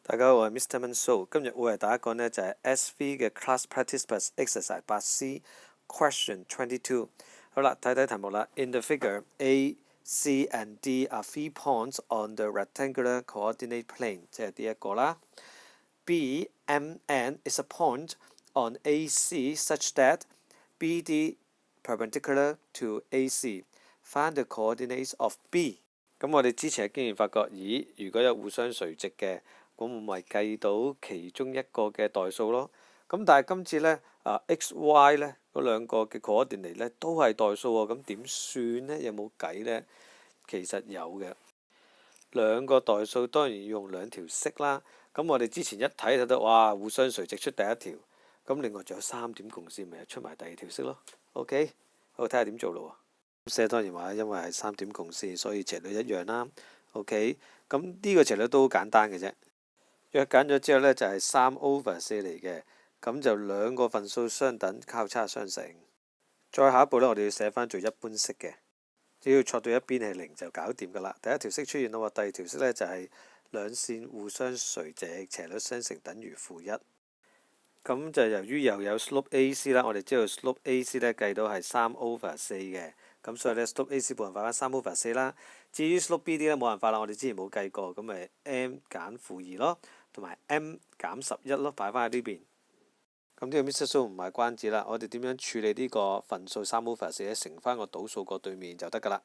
大家好，我係 Mr. Manso， 今日會為大家講呢就係 SV 嘅 Class Practice Plus Exercise 8C Question 22。好啦，睇睇題目啦。In the figure, A, C and D are 3 points on the rectangular coordinate plane， 即係呢一個啦。B, M, N is a point on AC such that BD perpendicular to AC. Find the coordinates of B。咁我哋之前嘅經驗發覺，咦，如果有互相垂直嘅，咁我咪計到其中一個嘅代數咯。咁但係今次呢x、y 呢嗰兩個嘅coordinate呢都係代數喎，咁點算呢？有冇計呢？其實有嘅，兩個代數當然要用兩條式啦。咁我哋之前一睇到，哇，互相垂直出第一條，咁另外仲有3點共線，咪出埋第二條式咯。OK， 好，睇下點做咯。寫當然話，因為係3點共線，所以斜率一樣啦。OK， 咁呢個斜率都好簡單嘅啫。約揀咗之後呢，就係3/4嚟嘅，咁就兩個份數相等，交叉相乘。再下一步呢，我哋要寫翻做一般式嘅，只要錯到一邊係0就搞掂噶啦。第一條式出現啦喎，第二條式呢，就係兩線互相垂直，斜率相乘等於-1。咁就由於又有 slope AC 啦，我哋知道 slope AC 呢計到係3/4嘅，咁所以呢 slope AC 冇辦法翻3/4啦。至於 slope BD 呢，冇辦法啦，我哋之前冇計過，咁咪 m 減-2咯，同埋 m 減11咯，擺翻喺呢邊。咁呢個 Mr. So 唔係關子啦，我哋點樣處理呢個份數3/4咧？乘翻個倒數過對面就得噶啦。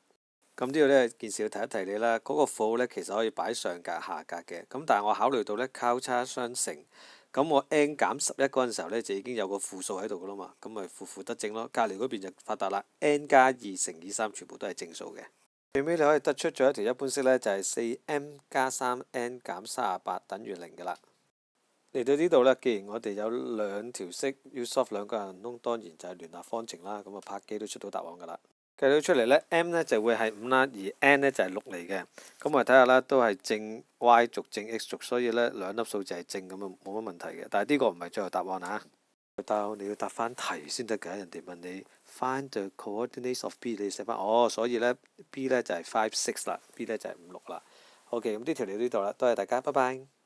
咁呢度呢件事要提一提你啦，嗰個負呢其實可以擺上格下格嘅，咁但係我考慮到呢交叉相乘，咁我 n 減11嗰陣時候呢就已經有個負數喺度噶啦嘛，咁咪負得正咯。隔離嗰邊就發達啦 ，n 加2乘以3全部都係正數嘅。最尾你可以得出咗一條一般式呢，就係 4m 加 3n 減38等於0嘅啦。嚟到呢度呢，既然我哋有兩條式要 solve 兩個人窿，當然就係聯立方程啦。咁啊，拍機都出到答案噶啦。計到出嚟呢 m 呢就會係5啦，而 n 呢就係6嚟嘅。咁我哋睇下啦，都係正 y 軸正 x 軸，所以呢兩粒數就係正咁啊，冇乜問題嘅。但係呢個唔係最後答案啊，你要答翻題先得㗎。人哋問你 find the coordinates of B， 你寫翻所以呢 B 呢就係5、6啦，B 呢就係5、6啦。OK，咁呢條嚟到呢度啦，多謝大家，拜拜。